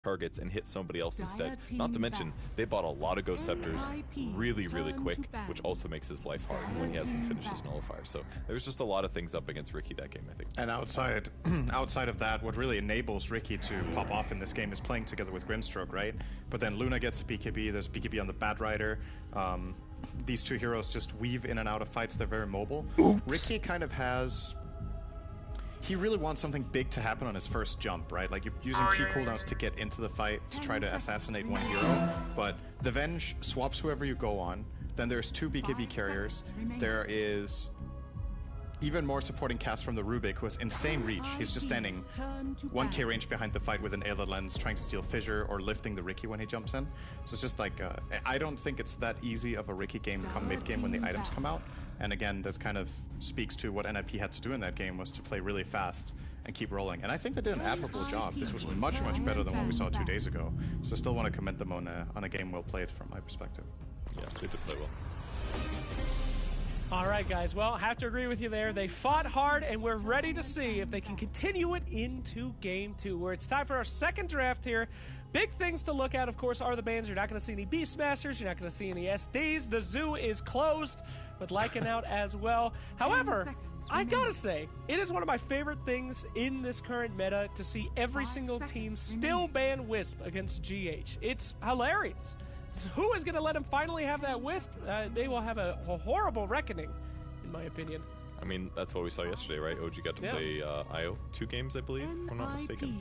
targets and hit somebody else instead. Not to mention, they bought a lot of Ghost Scepters really, really quick, which also makes his life hard when he hasn't finished his Nullifier. So there's just a lot of things up against Ricky that game, I think. And outside of that, what really enables Ricky to pop off in this game is playing together with Grimstroke, right? But then Luna gets a BKB, there's BKB on the Bad Rider. These two heroes just weave in and out of fights, they're very mobile. Oops. Ricky kind of has... He really wants something big to happen on his first jump, right? Like, you're using Q cooldowns to get into the fight, to try to assassinate one hero, but the Venge swaps whoever you go on. Then there's two BKB carriers. There is even more supporting cast from the Rubik, who has insane reach. He's just standing 1k range behind the fight with an Ayla lens, trying to steal Fissure or lifting the Ricky when he jumps in. So it's just like, I don't think it's that easy of a Ricky game come mid-game when the items come out. And again, this kind of speaks to what NiP had to do in that game, was to play really fast and keep rolling. And I think they did an admirable job. This was much, much better than what we saw 2 days ago. So I still want to commend them on a game well played from my perspective. Yeah, they did play well. All right, guys. Well, I have to agree with you there. They fought hard, and we're ready to see if they can continue it into Game 2, where it's time for our second draft here. Big things to look at, of course, are the bans. You're not going to see any Beastmasters. You're not going to see any SDs. The zoo is closed, with Lycan out as well. However, I gotta say, it is one of my favorite things in this current meta to see every single team still ban Wisp against GH. It's hilarious. So who is going to let him finally have that Wisp? They will have a horrible reckoning, in my opinion. I mean, that's what we saw yesterday, right? OG got to play IO 2 games, I believe, if I'm not mistaken.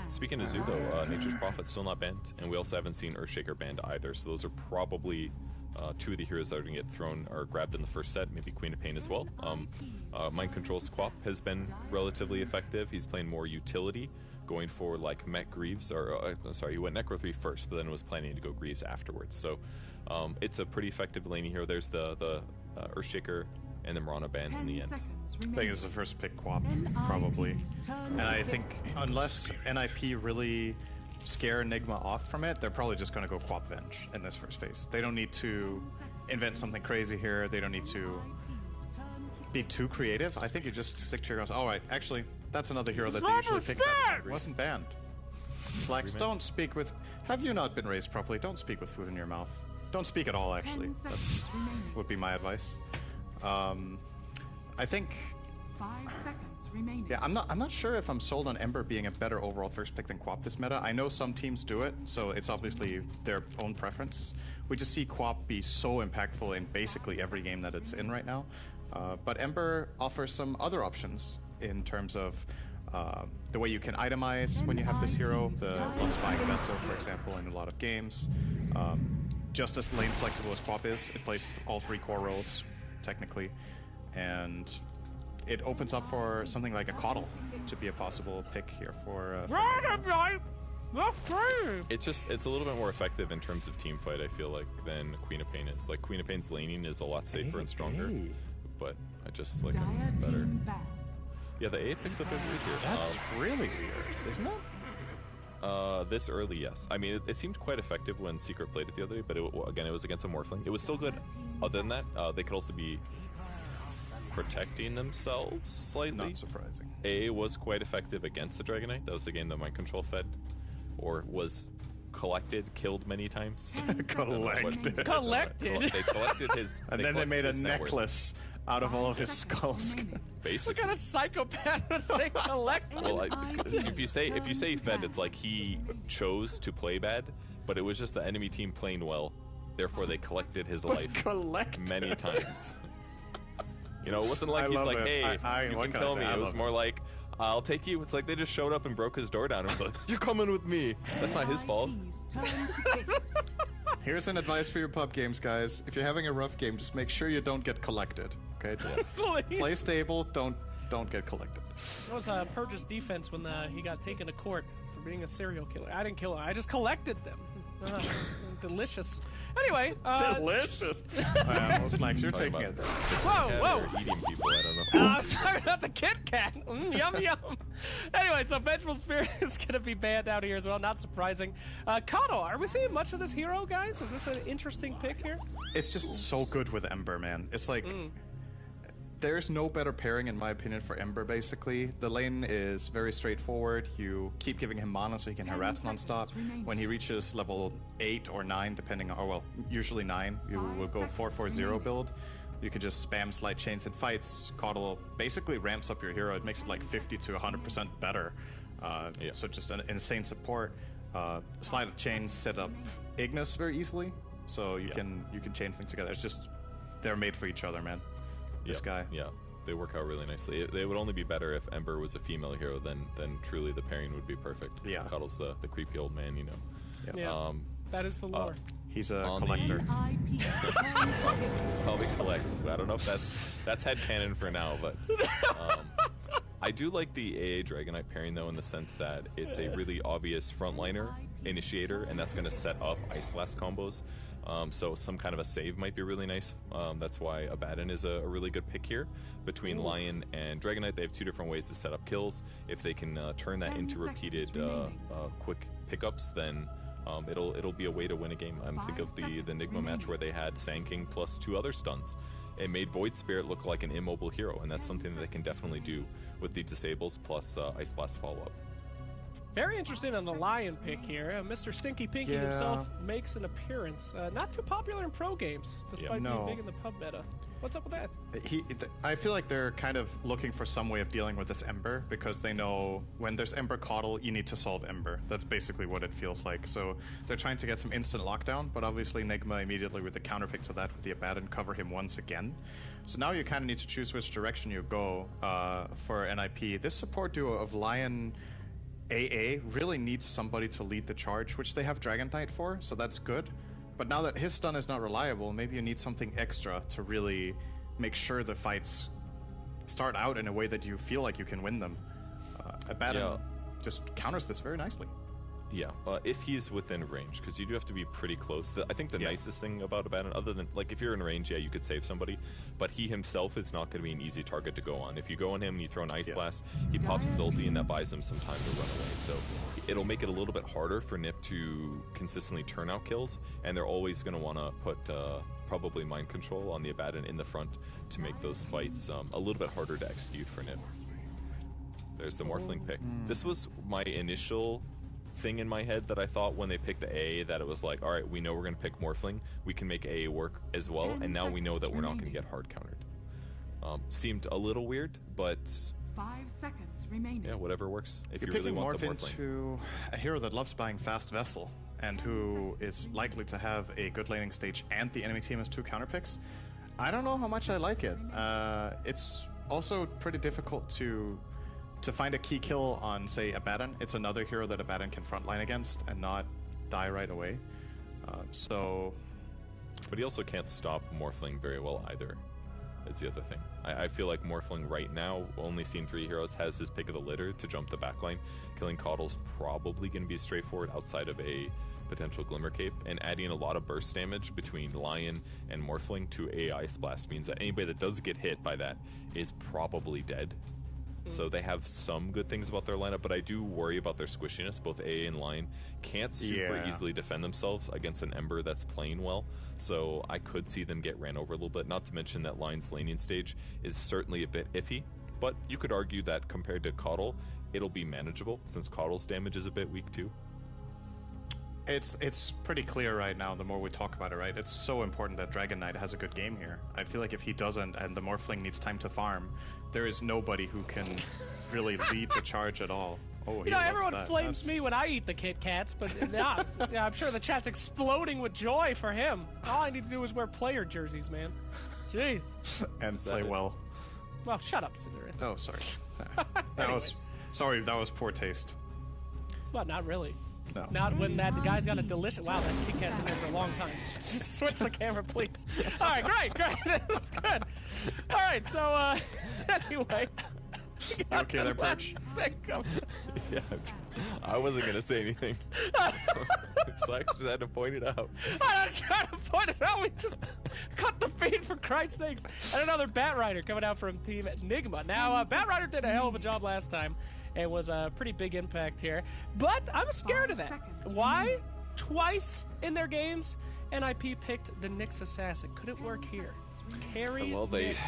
Speaking of Zoo, though, Nature's Prophet still not banned, and we also haven't seen Earthshaker banned either, so those are probably 2 of the heroes that are going to get thrown or grabbed in the first set, maybe Queen of Pain as well. Mind Control's Quap has been relatively effective. He's playing more utility, going for like Mech Greaves, or sorry, he went Necro 3 first, but then was planning to go Greaves afterwards. So it's a pretty effective laning hero. There's the Earthshaker and the Mirana ban in the end. I think it's the first pick Quap, probably. And I think unless NiP really scare Nigma off from it, they're probably just going to go Quap Venge in this first phase. They don't need to invent something crazy here. They don't need to be too creative. I think you just stick to your guns. All right, actually, that's another hero that they usually pick. That wasn't banned. Slacks, don't speak with... Have you not been raised properly? Don't speak with food in your mouth. Don't speak at all, actually. That would be my advice. I think... 5 seconds remaining. Yeah, I'm not sure if I'm sold on Ember being a better overall first pick than Quap this meta. I know some teams do it, so it's obviously their own preference. We just see Quap be so impactful in basically every game that it's in right now. But Ember offers some other options in terms of the way you can itemize when you have this hero, the Lux Buying Vessel, for example, in a lot of games. Just as lane flexible as Quap is, it plays all 3 core roles, technically. And it opens up for something like a Coddle to be a possible pick here for it's a little bit more effective in terms of team fight, I feel like, than Queen of Pain is. Like, Queen of Pain's laning is a lot safer and stronger, but I just like it better. Yeah, the A picks up every week here. That's really weird, isn't it? This early, yes. I mean, it seemed quite effective when Secret played it the other day, but again, it was against a Morphling. It was still good. Other than that, they could also be protecting themselves slightly. Not surprising. A was quite effective against the Dragonite. That was the game that Mind Control fed, or was killed many times. Collected. They collected his... And then they made a necklace out of all of his skulls. Basically. What kind of psychopath would say collected? Well, if you say he fed, it's like he chose to play bad, but it was just the enemy team playing well. Therefore, they collected his life many times. You know, it wasn't like he's like, hey, you can kill me. It was more like, I'll take you. It's like they just showed up and broke his door down and was like, you're coming with me. That's not his fault. Here's an advice for your pub games, guys. If you're having a rough game, just make sure you don't get collected. Okay, just play stable. Don't get collected. That was Purge's defense when he got taken to court for being a serial killer. I didn't kill him. I just collected them. Delicious. Anyway. Delicious. Well, Slacks, you're taking it. Whoa. Eating people, I don't know. Sorry about the Kit Kat. Yum, yum. Anyway, so Vengeful Spirit is going to be banned out here as well. Not surprising. Kato, are we seeing much of this hero, guys? Is this an interesting pick here? It's just so good with Ember, man. It's like... there's no better pairing, in my opinion, for Ember, basically. The lane is very straightforward. You keep giving him mana so he can harass nonstop. When he reaches level 8 or 9, depending on, or well, usually 9, you will go 4-4-0 build. You can just spam slide chains in fights. Caudle basically ramps up your hero. It makes it like 50 to 100% better. So just an insane support. Slide chains set up Ignis very easily, so you can chain things together. It's just, they're made for each other, man. This guy. Yeah, they work out really nicely. They would only be better if Ember was a female hero, then truly the pairing would be perfect. Yeah. Caudle's the creepy old man, you know. Yeah. That is the lore. He's a collector. Probably collects. I don't know if that's headcanon for now, but I do like the AA Dragonite pairing, though, in the sense that it's a really obvious frontliner initiator, and that's going to set up Ice Blast combos. So some kind of a save might be really nice. That's why Abaddon is a really good pick here. Between Lion and Dragonite, they have two different ways to set up kills. If they can turn that into repeated quick pickups, then it'll be a way to win a game. Think of the Nigma match where they had Sand King plus 2 other stuns. It made Void Spirit look like an immobile hero, and that's something that they can definitely do with the disables plus Ice Blast follow-up. Very interesting on the Lion pick here. Mr. Stinky Pinky himself makes an appearance. Not too popular in pro games, despite being big in the pub meta. What's up with that? I feel like they're kind of looking for some way of dealing with this Ember, because they know when there's Ember Caudle, you need to solve Ember. That's basically what it feels like. So they're trying to get some instant lockdown, but obviously Nigma immediately with the counterpick to that with the Abaddon cover him once again. So now you kind of need to choose which direction you go for NiP. This support duo of Lion AA really needs somebody to lead the charge, which they have Dragon Knight for, so that's good. But now that his stun is not reliable, maybe you need something extra to really make sure the fights start out in a way that you feel like you can win them. Abaddon just counters this very nicely. Yeah, if he's within range, because you do have to be pretty close. I think the nicest thing about Abaddon, other than, like, if you're in range, you could save somebody, but he himself is not going to be an easy target to go on. If you go on him and you throw an Ice Blast, he pops his ulti, and that buys him some time to run away. So it'll make it a little bit harder for NiP to consistently turn out kills, and they're always going to want to put probably Mind Control on the Abaddon in the front to make those fights a little bit harder to execute for NiP. There's the Morphling pick. This was my initial thing in my head that I thought when they picked AA that it was like, all right, we know we're going to pick Morphling, we can make AA work as well, and now we know that we're not going to get hard countered. Seemed a little weird, but 5 seconds remaining. Yeah, whatever works. If You're you really picking want the Morph into a hero that loves buying fast Vessel, and who is likely to have a good laning stage, and the enemy team has 2 counterpicks. I don't know how much I like it. It's also pretty difficult to find a key kill on, say, Abaddon. It's another hero that Abaddon can frontline against and not die right away. But he also can't stop Morphling very well either, is the other thing. I feel like Morphling right now, only seen 3 heroes, has his pick of the litter to jump the backline. Killing Caudle's probably going to be straightforward outside of a potential Glimmer Cape, and adding a lot of burst damage between Lion and Morphling to AI Splash means that anybody that does get hit by that is probably dead. So they have some good things about their lineup, but I do worry about their squishiness. Both AA and Lion can't super easily defend themselves against an Ember that's playing well, so I could see them get ran over a little bit. Not to mention that Lion's laning stage is certainly a bit iffy, but you could argue that compared to Caudle, it'll be manageable, since Caudle's damage is a bit weak too. It's pretty clear right now, the more we talk about it, right? It's so important that Dragon Knight has a good game here. I feel like if he doesn't, and the Morphling needs time to farm, there is nobody who can really lead the charge at all. Oh, you know, everyone flames me when I eat the Kit Kats, but yeah, I'm sure the chat's exploding with joy for him. All I need to do is wear player jerseys, man. Jeez. And play well. Well, shut up, Cinderella. Oh, sorry. That was poor taste. Well, not really. No. Not when that guy's got a delicious... Wow, that Kit Kat's in there for a long time. Switch the camera, please. All right, great. That's good. All right, so, anyway. You okay there, Perch? Yeah, I wasn't going to say anything. Slacks just had to point it out. I'm not trying to point it out. We just cut the feed, for Christ's sakes. And another Bat Rider coming out from Team Nigma. Now, Bat Rider did a hell of a job last time. It was a pretty big impact here. But I'm scared of that. Why? Twice in their games, NiP picked the Nyx Assassin. Could it work here? Carry. Well, they Nix.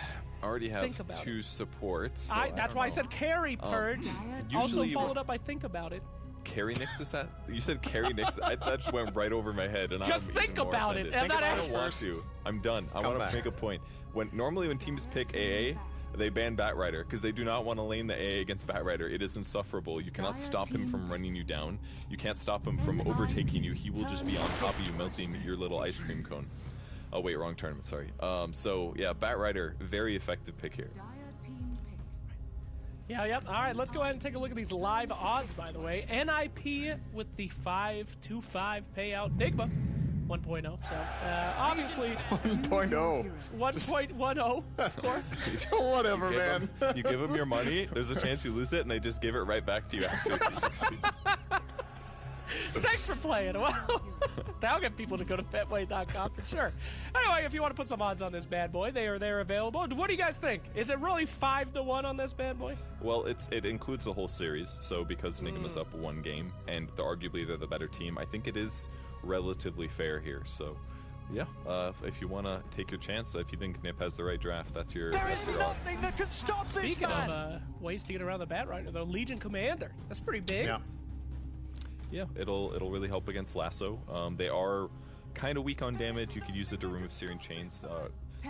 already have Think about 2 supports. So That's why I said carry Purge. Also usually followed up by think about it. Carry Nix is that? You said carry Nix. That just went right over my head, and Just I'm think even more about offended. it. And that I actually- don't want to. I'm done. I want to make a point. Normally when teams pick AA, they ban Batrider because they do not want to lane the AA against Batrider. It is insufferable. You cannot stop him from running you down. You can't stop him from overtaking you. He will just be on top of you, melting your little ice cream cone. Oh wait, wrong tournament. Sorry. So yeah, Batrider, very effective pick here. Yeah, yep. All right, let's go ahead and take a look at these live odds, by the way. NiP with the 5-2-5 payout. Nigma, 1.0. So, obviously... 1.0. 1.10, of course. Whatever, man. You give them your money, there's a chance you lose it, and they just give it right back to you after you succeed. Thanks for playing. Well, that'll get people to go to betway.com for sure. Anyway, if you want to put some odds on this bad boy, they are there available. What do you guys think? Is it really 5-1 on this bad boy? Well, it includes the whole series, so because Nigma's up 1 game, and arguably they're the better team, I think it is relatively fair here. So, yeah, if you want to take your chance, if you think NiP has the right draft, that's your odds. That can stop this Speaking of ways to get around the Batrider, the Legion Commander. That's pretty big. Yeah. Yeah, it'll really help against Lasso. They are kind of weak on damage. You could use it to remove Searing Chains.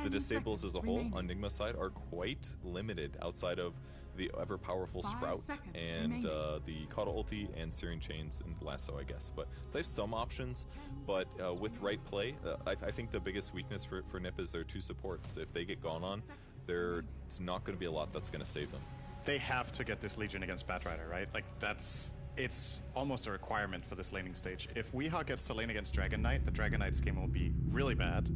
The disables as a whole on Nigma's side are quite limited outside of the ever-powerful Sprout and the Coddle ulti and Searing Chains and Lasso, I guess. But so they have some options, but with right play, I think the biggest weakness for NiP is their 2 supports. If they get gone on, there's not going to be a lot that's going to save them. They have to get this Legion against Batrider, right? Like, it's almost a requirement for this laning stage. If Weehaw gets to lane against Dragon Knight, the Dragon Knight's game will be really bad.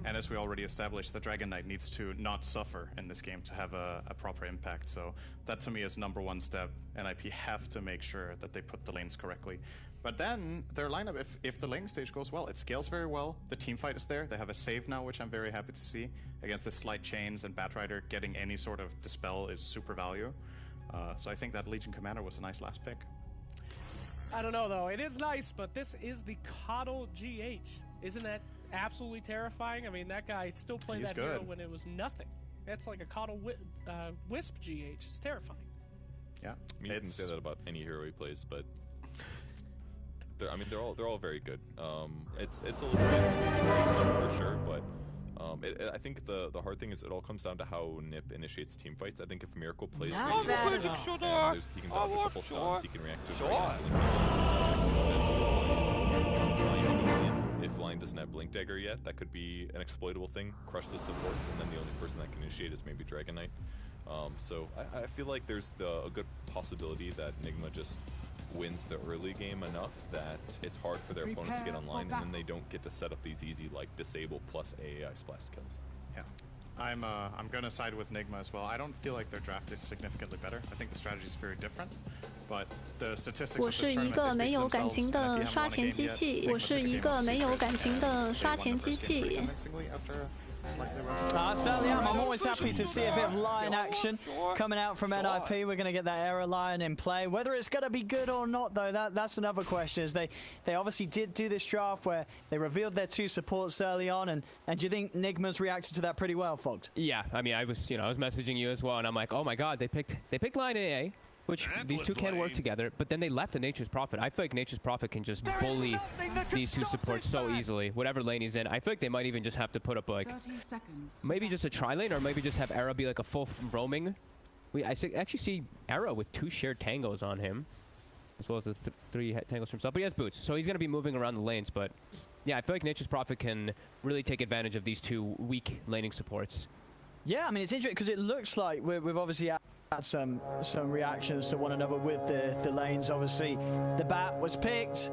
And as we already established, the Dragon Knight needs to not suffer in this game to have a proper impact. So that to me is #1 step. NiP have to make sure that they put the lanes correctly. But then their lineup, if the laning stage goes well, it scales very well. The team fight is there. They have a save now, which I'm very happy to see. Against the Slight Chains and Batrider, getting any sort of dispel is super value. So I think that Legion Commander was a nice last pick. I don't know, though. It is nice, but this is the Coddle GH. Isn't that absolutely terrifying? I mean, that guy still played that hero when it was nothing. That's like a Coddle Wisp GH. It's terrifying. Yeah. I mean, you can say that about any hero he plays, but they're all very good. It's a little bit worrisome for sure, but I think the hard thing is it all comes down to how NiP initiates team fights. I think if Miracle plays really well, and he can dodge a couple stuns, he can react to trying to go in. If line doesn't have Blink Dagger yet, that could be an exploitable thing. Crush the supports, and then the only person that can initiate is maybe Dragon Knight. So I feel like there's a good possibility that Nigma just wins the early game enough that it's hard for their opponents to get online, and then they don't get to set up these easy like disable plus AAI splash kills. Yeah, I'm gonna side with Nigma as well. I don't feel like their draft is significantly better. I think the strategy is very different, but the statistics of this tournament speak for themselves. 我是一个没有感情的刷钱机器。 Certainly am. I'm always happy to see a bit of Lion action coming out from NiP. We're going to get that Era Lion in play. Whether it's going to be good or not, though, that's another question. Is they obviously did do this draft where they revealed their 2 supports early on, and do you think Nigma's reacted to that pretty well, Fogged? Yeah, I mean, I was messaging you as well, and I'm like, oh my God, they picked Lion AA. Which these 2 can work together, but then they left the Nature's Prophet. I feel like Nature's Prophet can just bully these 2 supports so easily. Whatever lane he's in, I feel like they might even just have to put up like maybe just a tri-lane, or maybe just have Era be like a full roaming. I actually see Era with 2 shared tangos on him, as well as the 3 tangos for himself. But he has boots, so he's going to be moving around the lanes. But yeah, I feel like Nature's Prophet can really take advantage of these 2 weak laning supports. Yeah, I mean, it's interesting because it looks like we've obviously had some reactions to one another with the lanes. Obviously, the Bat was picked.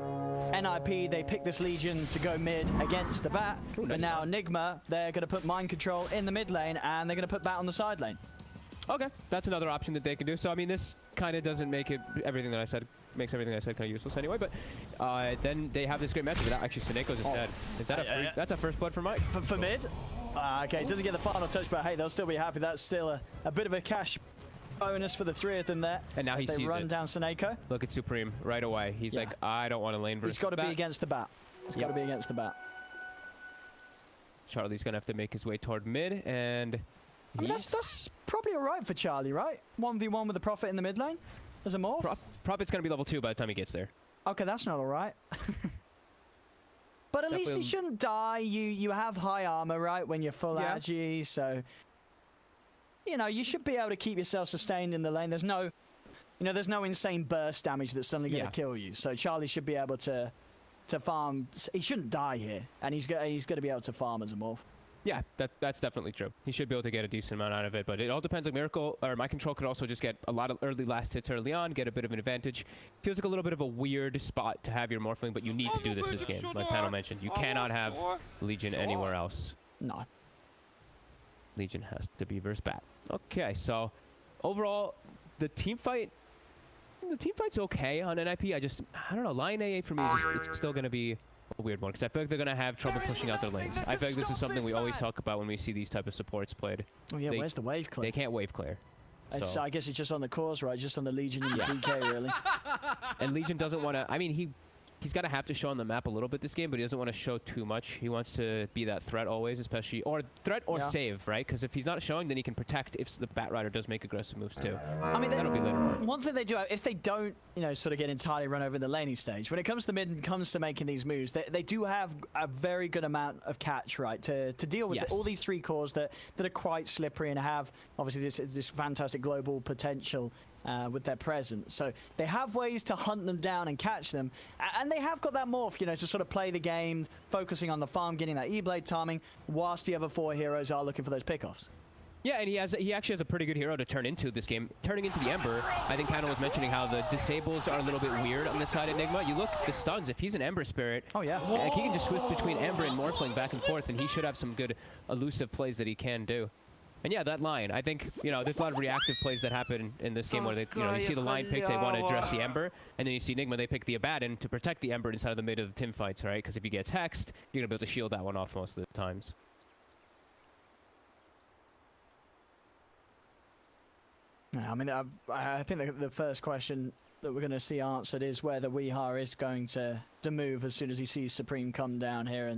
NiP, they picked this Legion to go mid against the Bat. But now Nigma, they're going to put Mind Control in the mid lane, and they're going to put Bat on the side lane. Okay, that's another option that they can do. So, I mean, this kind of doesn't make everything that I said kind of useless anyway. But then they have this great matchup without actually Seneco's is dead. Is that that's a first blood for Mike? For mid? Okay, doesn't get the final touch, but hey, they'll still be happy. That's still a bit of a cash bonus for the 3 of them there. And now he sees they run down Seneco. Look at Supreme right away. He's like, I don't want to lane versus He's got to be against the Bat. He's got to be against the Bat. Charlie's gonna have to make his way toward mid, and I mean, that's probably all right for Charlie, right? 1v1 with the Prophet in the mid lane as a morph. Prophet's gonna be level 2 by the time he gets there. Okay, that's not all right. But at least he shouldn't die. You have high armor, right, when you're full agi, so you know you should be able to keep yourself sustained in the lane. There's no, there's no insane burst damage that's suddenly going to kill you. So Charlie should be able to farm. He shouldn't die here, and he's going to be able to farm as a morph. Yeah, that's definitely true. He should be able to get a decent amount out of it, but it all depends. Like Miracle or My Control could also just get a lot of early last hits early on, get a bit of an advantage. Feels like a little bit of a weird spot to have your Morphling, but you need to do this game. Like Panel mentioned, you cannot have Legion anywhere else. No. Legion has to be versus Bat. Okay, so overall, the team fight's okay on NiP. I don't know. Line AA for me is it's still going to be a weird one because I feel like they're going to have trouble pushing out their lanes. I feel like this is something we always talk about when we see these type of supports played. Oh yeah, where's the wave clear? They can't wave clear. So I guess it's just on the cores, right? Just on the Legion and the DK, really. And Legion doesn't want to. I mean, he's got to have to show on the map a little bit this game, but he doesn't want to show too much. He wants to be that threat always, especially or threat or save, right? Because if he's not showing, then he can protect if the Bat Rider does make aggressive moves too. I mean, that'll be later on. One thing they do, if they don't, sort of get entirely run over in the laning stage, when it comes to mid and comes to making these moves, they do have a very good amount of catch, right, to deal with all these 3 cores that are quite slippery and have obviously this fantastic global potential. With their presence, so they have ways to hunt them down and catch them, and they have got that morph, to sort of play the game, focusing on the farm, getting that E-Blade timing, whilst the other 4 heroes are looking for those pickoffs. Yeah, and he actually has a pretty good hero to turn into this game. Turning into the Ember, I think Panel was mentioning how the disables are a little bit weird on the side of Nigma. You look, the stuns, if he's an Ember Spirit, like he can just switch between Ember and Morphling back and forth, and he should have some good elusive plays that he can do. And yeah, that line, I think, there's a lot of reactive plays that happen in this game where they, you see the line pick, they want to address the Ember, and then you see Nigma, they pick the Abaddon to protect the Ember inside of the mid of the Tim fights, right? Because if he gets hexed, you're going to be able to shield that one off most of the times. I mean, I think the first question that we're going to see answered is whether Weeha is going to move as soon as he sees Supreme come down here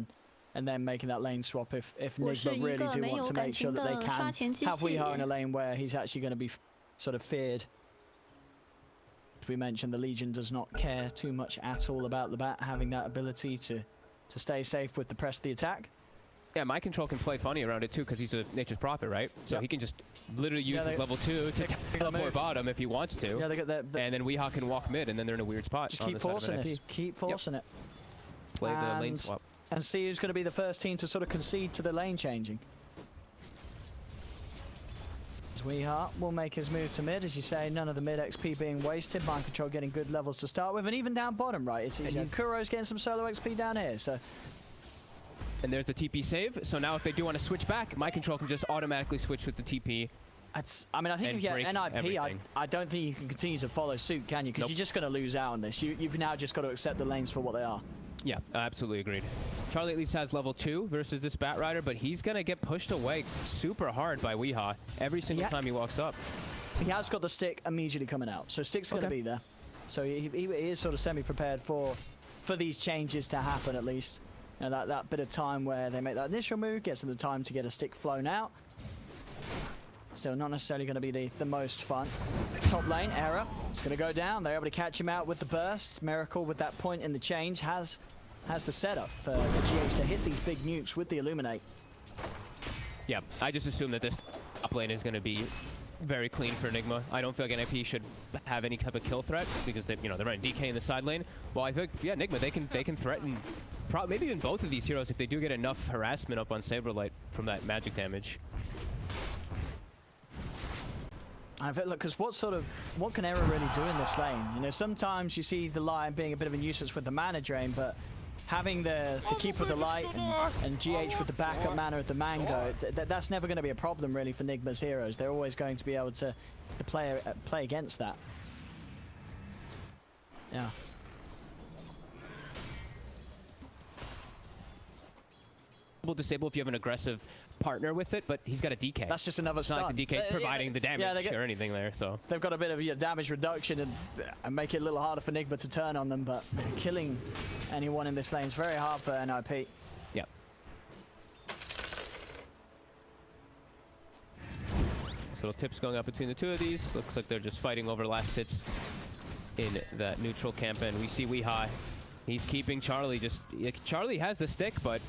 and then making that lane swap if Nigma really do want to make sure that they can have Weeha in a lane where he's actually going to be sort of feared. As we mentioned, the Legion does not care too much at all about the Bat having that ability to stay safe with the press of the attack. Yeah, My Control can play funny around it too because he's a Nature's Prophet, right? So he can just literally use his level 2 to teleport bottom if he wants to. Yeah, they got that. And then Weeha can walk mid, and then they're in a weird spot. Just keep forcing this. Keep forcing it. Play the lane swap. And see who's going to be the first team to sort of concede to the lane changing. Weeha will make his move to mid, as you say, none of the mid XP being wasted. Mind Control getting good levels to start with, and even down bottom, right? It's Kuro's getting some solo XP down here, so. And there's the TP save, so now if they do want to switch back, My Control can just automatically switch with the TP. I mean, I think if you get NiP, I don't think you can continue to follow suit, can you? Because you're just going to lose out on this. You've now just got to accept the lanes for what they are. Yeah, absolutely agreed. Charlie at least has level 2 versus this Bat Rider, but he's going to get pushed away super hard by Weeha every single time he walks up. He has got the stick immediately coming out, so stick's going to be there. So he is sort of semi-prepared for these changes to happen at least. That bit of time where they make that initial move, gets them the time to get a stick flown out. Still not necessarily going to be the most fun. Top lane, Error. It's going to go down. They're able to catch him out with the burst. Miracle with that point in the change has the setup for the GH to hit these big nukes with the Illuminate. Yeah, I just assume that this top lane is going to be very clean for Nigma. I don't feel like NiP should have any type of kill threat because they're running DK in the side lane. Well, I think Nigma they can threaten maybe even both of these heroes if they do get enough harassment up on Saberlight from that magic damage. Look, because what can Error really do in this lane? Sometimes you see the Lion being a bit of a nuisance with the mana drain, but having the Keeper of the Light and GH with the backup mana of the Mango, that's never going to be a problem really for Nigma's heroes. They're always going to be able to play against that. Yeah. Disable if you have an aggressive partner with it, but he's got a DK. That's just another stun. It's not like the DK providing the damage or anything there, so. They've got a bit of damage reduction and make it a little harder for Nigma to turn on them, but killing anyone in this lane is very hard for NiP. Yep. little tips going up between the two of these. Looks like they're just fighting over last hits in that neutral camp, and we see Weeha. He's keeping Charlie. Charlie has the stick, but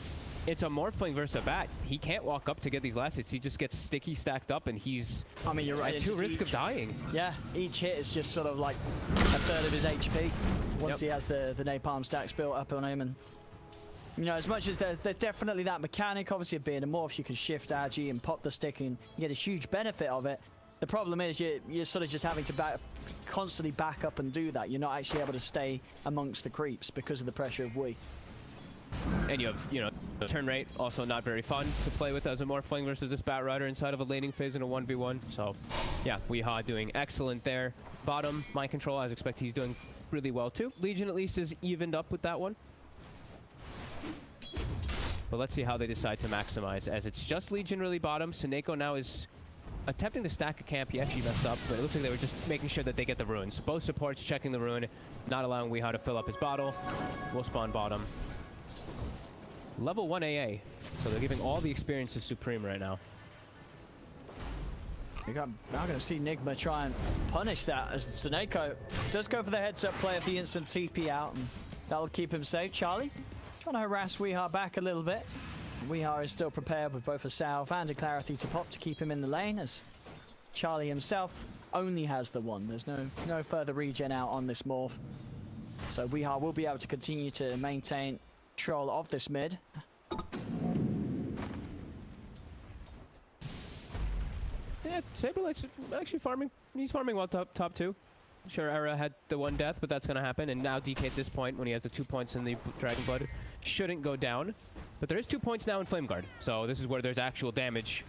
it's a Morphling versus a bat. He can't walk up to get these last hits. He just gets sticky stacked up, and he's you're right, at 2 risk of dying. Yeah, each hit is just sort of like a third of his HP once he has the napalm stacks built up on him. And you know, as much as there's definitely that mechanic, obviously, of being a morph, you can shift agi and pop the stick and you get a huge benefit of it. The problem is you're sort of just having to constantly back up and do that. You're not actually able to stay amongst the creeps because of the pressure of Wii. And you have, you know, the turn rate also not very fun to play with as a Morphling versus this Bat Rider inside of a laning phase in a 1v1. So, yeah, Weeha doing excellent there. Bottom, Mind Control, I expect he's doing really well too. Legion at least is evened up with that one. But let's see how they decide to maximize, as it's just Legion really bottom. Seneko now is attempting to stack a camp. He actually messed up, but it looks like they were just making sure that they get the runes. Both supports checking the rune, not allowing Weeha to fill up his bottle. We'll spawn bottom. Level 1 AA, so they're giving all the experience to Supreme right now. We're now going to see Nigma try and punish that, as Seneko does go for the heads-up play of the instant TP out, and that'll keep him safe. Charlie trying to harass Weeha back a little bit. Weeha is still prepared with both a Salve and a Clarity to pop to keep him in the lane, as Charlie himself only has the one. There's no further regen out on this morph. So Weeha will be able to continue to maintain control of this mid. Yeah, Saberlight's actually farming. He's farming well top 2. Sure, Era had the 1 death, but that's going to happen. And now DK at this point, when he has the 2 points in the Dragon Blood, shouldn't go down. But there is 2 points now in Flame Guard. So this is where there's actual damage.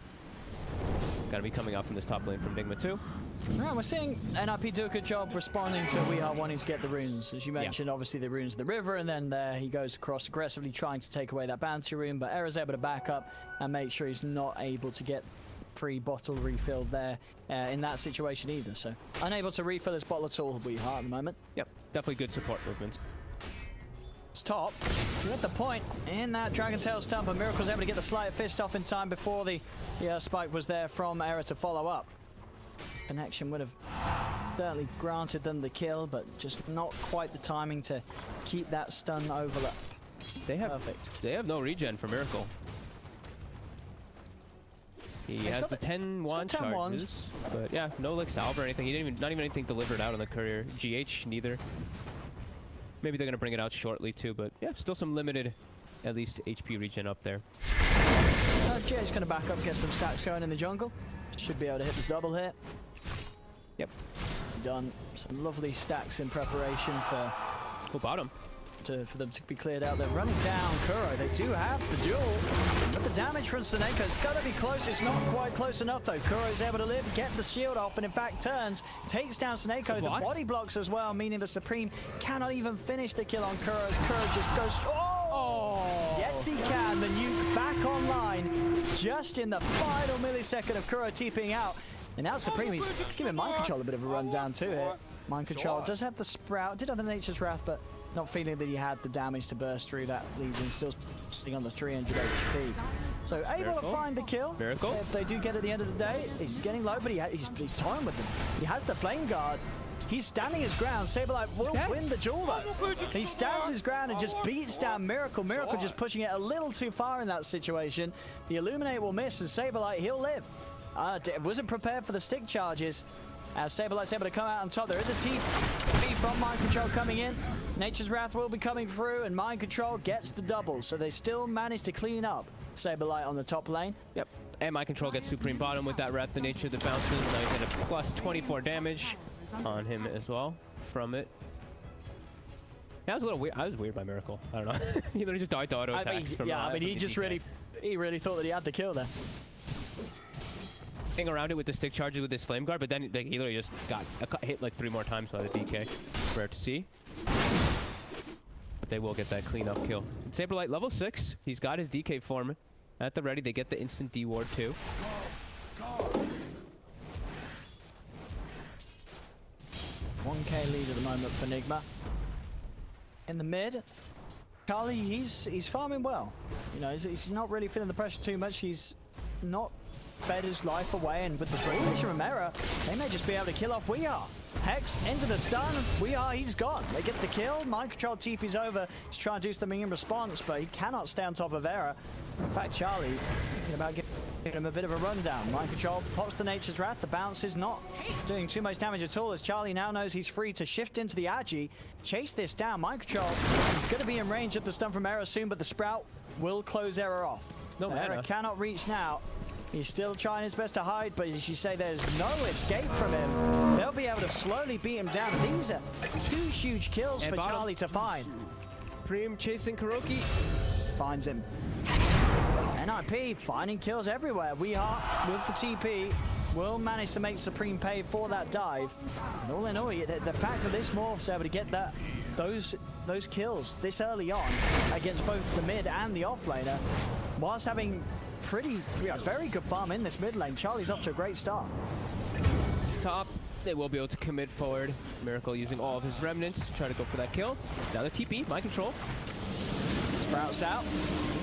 Got to be coming up from this top lane from Nigma too. Right, we're seeing NiP do a good job responding to Weeha wanting to get the runes. As you mentioned, obviously the runes of the river, and then there he goes across aggressively trying to take away that bounty rune, but Era's able to back up and make sure he's not able to get free bottle refilled there in that situation either. So unable to refill his bottle at all, Weeha at the moment. Yep, definitely good support movements. It's top. We're at the point in that Dragon Tail stun, but Miracle's able to get the sleight of fist off in time before the spike was there from Era to follow up. Connection would have certainly granted them the kill, but just not quite the timing to keep that stun overlap. They have perfect. They have no regen for Miracle. He has the 10 wand charges, but yeah, no like salve or anything. He didn't even, not even anything delivered out on the courier. GH neither. Maybe they're gonna bring it out shortly too, but yeah, still some limited, at least HP regen up there. GH's gonna back up, get some stacks going in the jungle. Should be able to hit the double hit. Yep. Done some lovely stacks in preparation for bottom. For them to be cleared out. They're running down Kuro. They do have the duel, but the damage from Seneko's got to be close. It's not quite close enough though. Kuro's able to live, get the shield off, and in fact turns, takes down Seneko. The body blocks as well, meaning the Supreme cannot even finish the kill on Kuro. As Kuro just goes. Oh! Yes, he can. The nuke back online just in the final millisecond of Kuro TPing out. And now Supreme, he's giving Mind Control a bit of a rundown too here. Mind Control does have the Sprout, did have the Nature's Wrath, but not feeling that he had the damage to burst through that Legion, still sitting on the 300 HP. So able to find the kill. Miracle. If they do get at the end of the day, he's getting low, but he's toying with them. He has the Flame Guard. He's standing his ground. Saberlight will win the duel though. He stands his ground and just beats down Miracle. Miracle just pushing it a little too far in that situation. The Illuminate will miss, and Saberlight, he'll live. Wasn't prepared for the stick charges. As Saberlight's able to come out on top, there is a TP from Mind Control coming in. Nature's Wrath will be coming through, and Mind Control gets the double. So they still manage to clean up Saberlight on the top lane. Yep, and Mind Control gets Supreme bottom with that Wrath, the nature that bounces. Now he's at a plus 24 damage on him as well from it. Yeah, I was a little weird. I was weird by Miracle. I don't know. He literally just died to auto attacks. I mean, he just really thought that he had the kill there. Around it with the stick charges with his Flame Guard, but then he literally just got hit like 3 more times by the DK. Rare to see. But they will get that clean-up kill. Saberlight level 6. He's got his DK form at the ready. They get the instant D ward too. $1K lead at the moment for Nigma. In the mid, Charlie, he's farming well. You know, he's not really feeling the pressure too much. He's not fed his life away, and with the regulation from Era, they may just be able to kill off We Are. Hex into the stun. We Are, he's gone. They get the kill. Mind Control TP's over. He's trying to do something in response, but he cannot stay on top of Era. In fact, Charlie thinking about giving him a bit of a rundown. Mind Control pops the Nature's Wrath. The bounce is not doing too much damage at all, as Charlie now knows he's free to shift into the Agi, chase this down. Mind Control is going to be in range of the stun from Era soon, but the Sprout will close Era off. No Era cannot reach now. He's still trying his best to hide, but as you say, there's no escape from him. They'll be able to slowly beat him down. These are two huge kills for Charlie to find. Preem chasing Kuroki. Finds him. NiP finding kills everywhere. We are with the TP. Will manage to make Supreme pay for that dive. And all in all, the fact that this Morph's able to get those kills this early on against both the mid and the offlaner, whilst having very good farm in this mid lane. Charlie's off to a great start. Top, they will be able to commit forward. Miracle using all of his remnants to try to go for that kill. Now the TP, Mind Control. Sprouts out.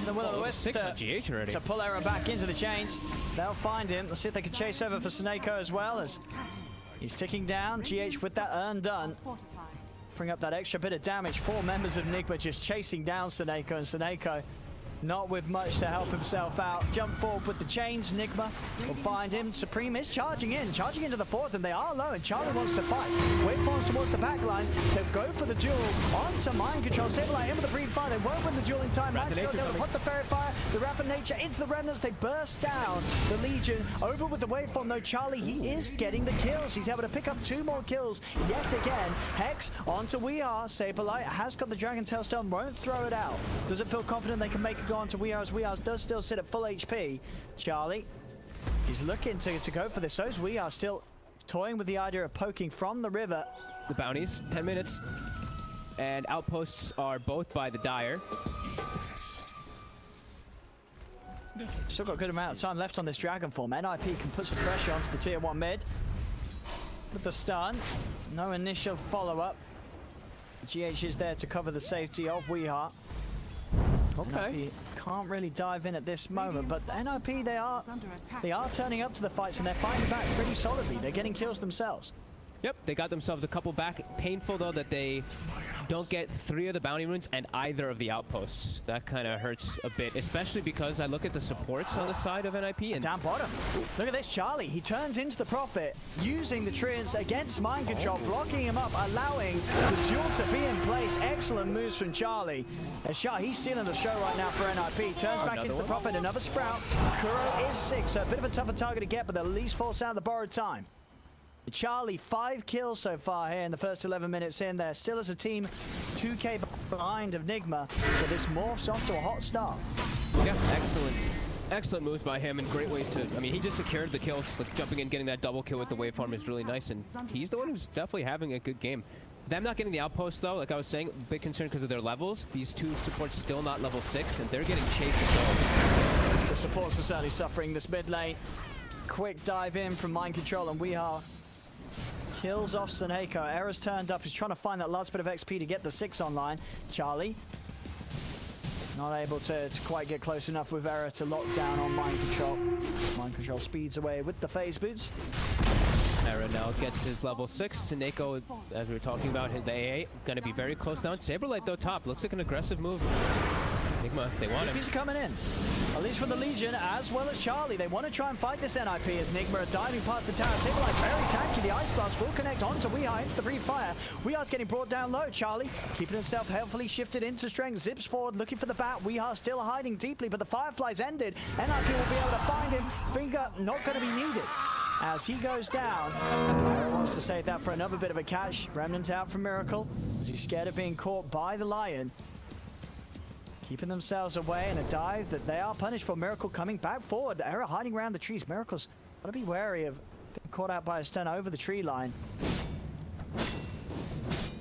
The Will-O-Wisp to pull Era back into the chains. They'll find him. Let's see if they can chase over for Sneko as well, as he's ticking down. GH with that urn done. Bring up that extra bit of damage. 4 members of Nigma just chasing down Sneko, and Sneko not with much to help himself out. Jump forward with the chains. Nigma will find him. Supreme is charging into the fourth, and they are low, and Charlie wants to fight. Waveforms towards the back lines. They'll go for the duel onto Mind Control. Saberlight in with the pre-fire. They won't win the duel in time. Mind Control, they'll put the Fairy Fire, the Wrath of Nature into the Remnants. They burst down the Legion. Over with the Waveform, though, Charlie, he is getting the kills. He's able to pick up 2 more kills yet again. Hex onto We Are. Saberlight has got the Dragon Tail Stone, won't throw it out. Doesn't feel confident they can make it go on to We Are, as We Are does still sit at full HP. Charlie, he's looking to go for this. So is We Are, still toying with the idea of poking from the river. The bounties, 10 minutes. And outposts are both by the Dire. Still got a good amount of time left on this Dragon form. NiP can put some pressure onto the tier 1 mid. With the stun, no initial follow-up. GH is there to cover the safety of We Are. Okay. NiP can't really dive in at this moment, but NiP, they are turning up to the fights, and they're fighting back pretty solidly. They're getting kills themselves. Yep, they got themselves a couple back. Painful, though, that they don't get 3 of the bounty runes and either of the outposts. That kind of hurts a bit, especially because I look at the supports on the side of NiP. And down bottom. Look at this, Charlie. He turns into the Prophet, using the Treants against Mind Control, blocking him up, allowing the duel to be in place. Excellent moves from Charlie. As he's stealing the show right now for NiP. Turns back into the Prophet, another Sprout. Kuro is 6, so a bit of a tougher target to get, but they'll at least force out the borrowed time. Charlie, 5 kills so far here in the first 11 minutes in there. Still as a team, 2K behind of Nigma, but this morphs off to a hot start. Yeah, excellent moves by him, and great ways to, I mean, he just secured the kills. Like, jumping in, getting that double kill with the waveform is really nice, and he's the one who's definitely having a good game. Them not getting the outpost, though, like I was saying, big concern because of their levels. These 2 supports still not level 6, and they're getting chased as well. The supports are certainly suffering this mid lane. Quick dive in from Mind Control, and We Are kills off Sneko. Era's turned up. He's trying to find that last bit of XP to get the 6 online. Charlie not able to quite get close enough with Era to lock down on Mind Control. Mind Control speeds away with the phase boots. Era now gets his level 6. Sneko, as we were talking about, the AA, going to be very close down. Saberlight, though, top. Looks like an aggressive move. Nigma, they want him. He's coming in. At least for the Legion, as well as Charlie. They want to try and fight this NiP as Nigma are diving past the tower. Saberlight very tanky. The Ice Blast will connect onto We Are into the free fire. We Are's getting brought down low. Charlie keeping himself helpfully shifted into strength. Zips forward, looking for the bat. We Are still hiding deeply, but the Firefly's ended. NiP will be able to find him. Finger not going to be needed as he goes down. Wants to save that for another bit of a catch. Remnant out from Miracle as he's scared of being caught by the Lion. Keeping themselves away in a dive that they are punished for. Miracle coming back forward. Era hiding around the trees. Miracle's got to be wary of being caught out by a stun over the tree line.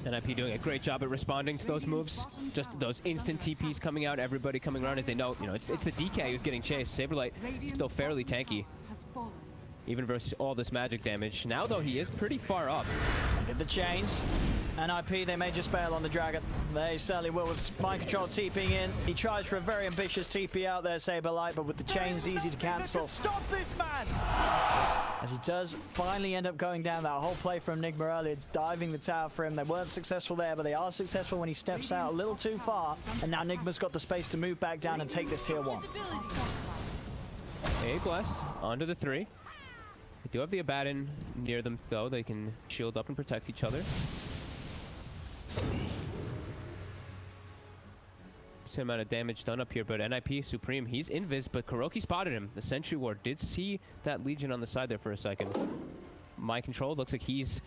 NiP doing a great job at responding to those moves. Just those instant TPs coming out, everybody coming around as they know, it's the DK who's getting chased. Saberlight still fairly tanky, even versus all this magic damage. Now, though, he is pretty far up. Hit the chains. NiP, they may just bail on the Dragon. They certainly will with mind control TPing in. He tries for a very ambitious TP out there, Saberlight, but with the chains easy to cancel. Stop this man! As he does finally end up going down. That whole play from Nigma earlier, diving the tower for him. They weren't successful there, but they are successful when he steps out a little too far. And now Nigma's got the space to move back down and take this tier 1. A blast onto the 3. They do have the Abaddon near them, though. They can shield up and protect each other. Same amount of damage done up here, but NiP Supreme, he's invis, but Kuroki spotted him. The Sentry Ward did see that Legion on the side there for a second. Mind control looks like he's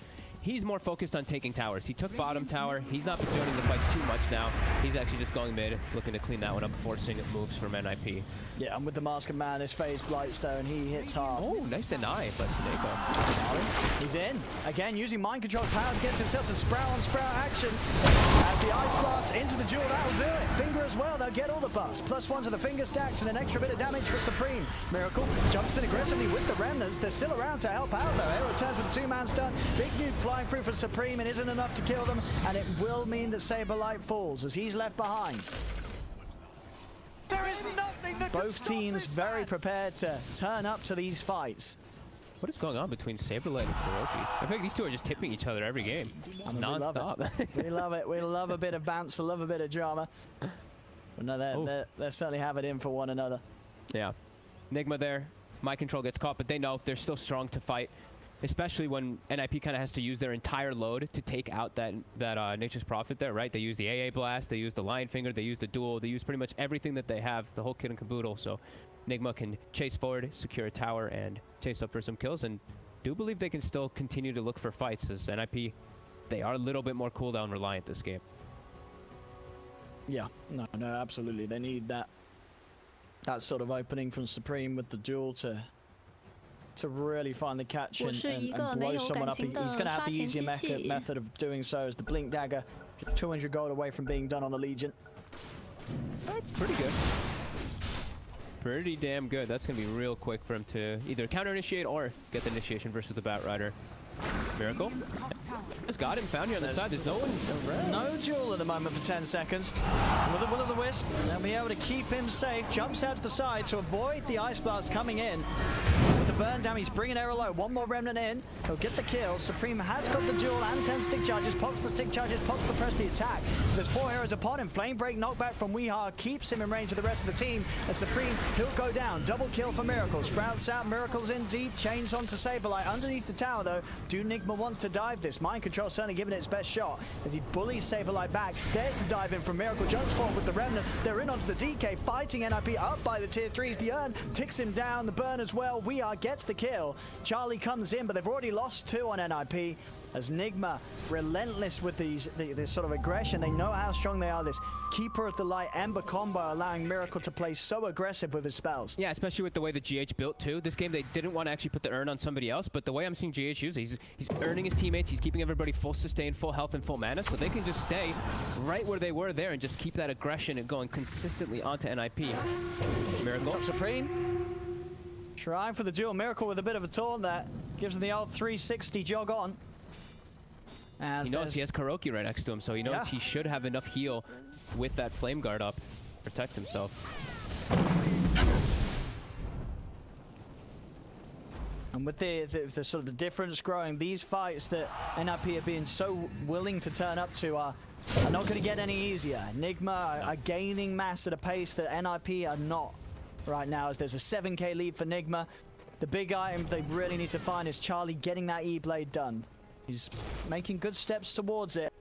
more focused on taking towers. He took bottom tower. He's not joining the fights too much now. He's actually just going mid, looking to clean that one up, forcing moves from NiP. Yeah, and with the Mask of Madness phase Blightstone, he hits hard. Oh, nice deny, but Neko. He's in. Again, using mind control powers against himself, some sprout on sprout action. As the Ice Blast into the duel, that'll do it. Finger as well, they'll get all the buffs. +1 to the finger stacks and an extra bit of damage for Supreme. Miracle jumps in aggressively with the Remnants. They're still around to help out though. Aero returns with a 2-man stun. Big nuke flying through for Supreme. It isn't enough to kill them, and it will mean that Saberlight falls as he's left behind. There is nothing that Both teams very prepared to turn up to these fights. What is going on between Saberlight and Kuroki? I think these two are just tipping each other every game. Non-stop. We love it. We love a bit of bounce, love a bit of drama. But no, they certainly have it in for one another. Yeah. Nigma there. Mind control gets caught, but they know they're still strong to fight. Especially when NiP kind of has to use their entire load to take out that Nature's Prophet there, right? They use the AA Blast, they use the Lion Finger, they use the Duel, they use pretty much everything that they have, the whole kit and caboodle. So Nigma can chase forward, secure a tower, and chase up for some kills. And do believe they can still continue to look for fights, as NiP, they are a little bit more cooldown reliant this game. Yeah, no, absolutely. They need that sort of opening from Supreme with the Duel to really find the catch and blow someone up. He's going to have the easier method of doing so as the Blink Dagger, 200 gold away from being done on the Legion. Pretty good. Pretty damn good. That's going to be real quick for him to either counter-initiate or get the initiation versus the Batrider. Miracle. Just got him, found you on the side. There's no one. No duel at the moment for 10 seconds. With the Will of the Wisp, they'll be able to keep him safe. Jumps out to the side to avoid the Ice Blast coming in. With the burn down, he's bringing Arrow low. One more Remnant in. He'll get the kill. Supreme has got the duel and 10 stick charges. Pops the stick charges, pops the press the attack. There's 4 heroes upon him. Flame Break knockback from Weehar keeps him in range of the rest of the team. As Supreme, he'll go down. Double kill for Miracle. Sprouts out, Miracle's in deep. Chains onto Saberlight. Underneath the tower though, do Nigma want to dive this? Mind control certainly giving it its best shot as he bullies Saberlight back. There's the dive in from Miracle. Jumps forward with the Remnant. They're in onto the DK, fighting NiP up by the tier 3s. The Urn ticks him down. The burn as well. Weehar gets the kill. Charlie comes in, but they've already lost 2 on NiP. As Nigma, relentless with this sort of aggression. They know how strong they are. This Keeper of the Light Ember combo allowing Miracle to play so aggressive with his spells. Yeah, especially with the way the GH built too. This game they didn't want to actually put the Urn on somebody else, but the way I'm seeing GH use it, he's earning his teammates, he's keeping everybody full sustain, full health, and full mana, so they can just stay right where they were there and just keep that aggression and going consistently onto NiP. Miracle. Top Supreme. Trying for the duel. Miracle with a bit of a taunt there. Gives him the old 360 jog on. He knows he has Kuroki right next to him, so he knows he should have enough heal with that Flame Guard up to protect himself. And with the sort of the difference growing, these fights that NiP are being so willing to turn up to are not going to get any easier. Nigma are gaining mass at a pace that NiP are not right now, as there's a 7k lead for Nigma. The big item they really need to find is Charlie getting that E-Blade done. He's making good steps towards it.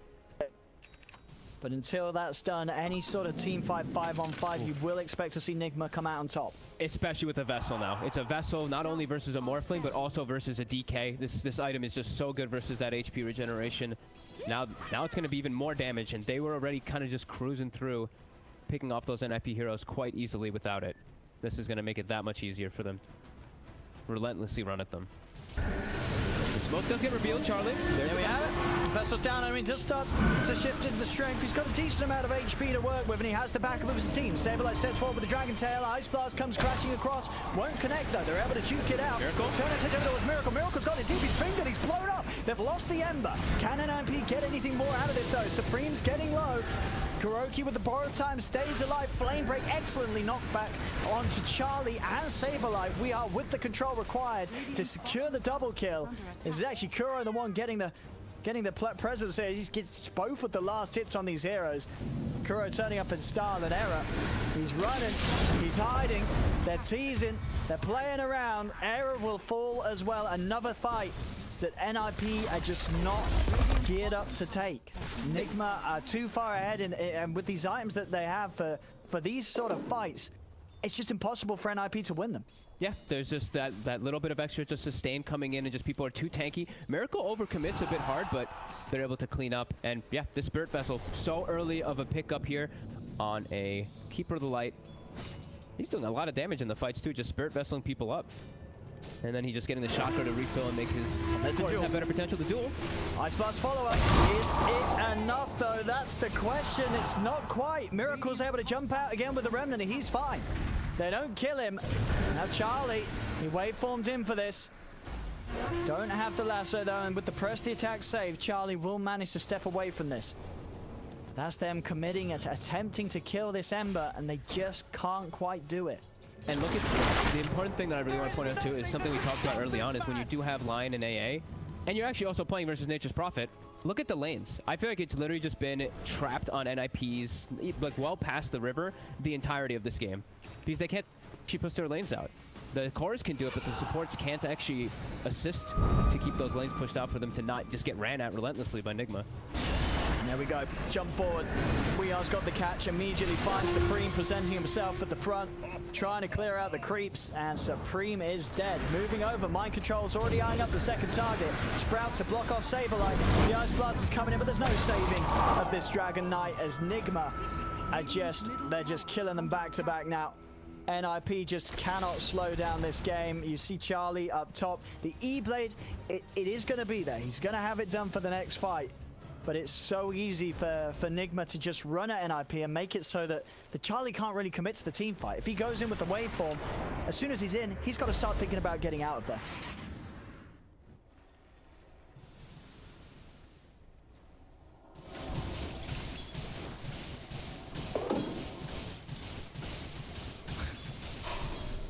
But until that's done, any sort of team fight 5-on-5, you will expect to see Nigma come out on top. Especially with a Vessel now. It's a Vessel not only versus a Morphling, but also versus a DK. This item is just so good versus that HP regeneration. Now it's going to be even more damage, and they were already kind of just cruising through, picking off those NiP heroes quite easily without it. This is going to make it that much easier for them to relentlessly run at them. The smoke does get revealed, Charlie. There we have it. Vessel's down. I mean, just start to shift into the strength. He's got a decent amount of HP to work with, and he has the backup of his team. Saberlight steps forward with the Dragon Tail. Ice Blast comes crashing across. Won't connect, though. They're able to juke it out. Miracle. Turn attention towards Miracle. Miracle's got it deep. He's fingered. He's blown up. They've lost the Ember. Can NiP get anything more out of this, though? Supreme's getting low. Kuroki with the borrowed time stays alive. Flame Break excellently knocked back onto Charlie and Saberlight. We are with the control required to secure the double kill. This is actually Kuro the one getting the presence here. He gets both of the last hits on these heroes. Kuro turning up in style and Error. He's running. He's hiding. They're teasing. They're playing around. Error will fall as well. Another fight that NiP are just not geared up to take. Nigma are too far ahead, and with these items that they have for these sort of fights, it's just impossible for NiP to win them. Yeah, there's just that little bit of extra just sustain coming in, and just people are too tanky. Miracle overcommits a bit hard, but they're able to clean up. And yeah, the Spirit Vessel, so early of a pickup here on a Keeper of the Light. He's doing a lot of damage in the fights too, just Spirit Vesseling people up. And then he's just getting the chakra to refill and make his opponent have better potential to duel. Ice Blast follow-up. Is it enough, though? That's the question. It's not quite. Miracle's able to jump out again with the Remnant, and he's fine. They don't kill him. Now Charlie, he waveformed in for this. Don't have the lasso, though, and with the press the attack save, Charlie will manage to step away from this. That's them committing, attempting to kill this Ember, and they just can't quite do it. And look at the important thing that I really want to point out too is something we talked about early on, is when you do have Lion and AA, and you're actually also playing versus Nature's Prophet, look at the lanes. I feel like it's literally just been trapped on NiP's, like, well past the river the entirety of this game. Because they can't actually push their lanes out. The cores can do it, but the supports can't actually assist to keep those lanes pushed out for them to not just get ran at relentlessly by Nigma. And there we go. Jump forward. Weehar's got the catch. Immediately finds Supreme presenting himself at the front, trying to clear out the creeps, and Supreme is dead. Moving over. Mind Control's already eyeing up the second target. Sprouts to block off Saberlight. The Ice Blast is coming in, but there's no saving of this Dragon Knight as Nigma are they're just killing them back to back now. NiP just cannot slow down this game. You see Charlie up top. The E-Blade, it is going to be there. He's going to have it done for the next fight. But it's so easy for Nigma to just run at NiP and make it so that the Charlie can't really commit to the team fight. If he goes in with the waveform, as soon as he's in, he's got to start thinking about getting out of there.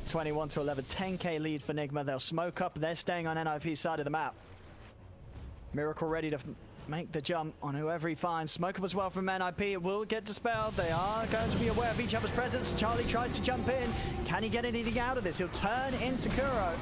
(21 to 11), 10k lead for Nigma. They'll smoke up. They're staying on NiP's side of the map. Miracle ready to make the jump on whoever he finds. Smoke up as well from NiP. It will get dispelled. They are going to be aware of each other's presence. Charlie tries to jump in. Can he get anything out of this? He'll turn into Kuro.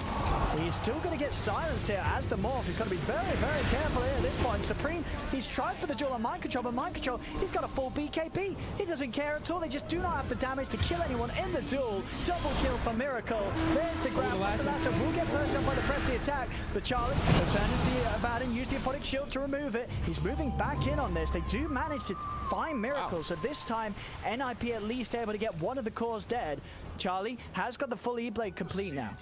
He's still going to get silenced here as the Morph. He's got to be very, very careful here at this point. Supreme, he's tried for the duel on Mind Control, but Mind Control, he's got a full BKB. He doesn't care at all. They just do not have the damage to kill anyone in the duel. Double kill for Miracle. There's the grab. The lasso will get burst up by the press the attack, but Charlie will turn into the Abaddon, use the Aphotic Shield to remove it. He's moving back in on this. They do manage to find Miracle, wow. So this time NiP at least able to get one of the cores dead. Charlie has got the full E-Blade complete now.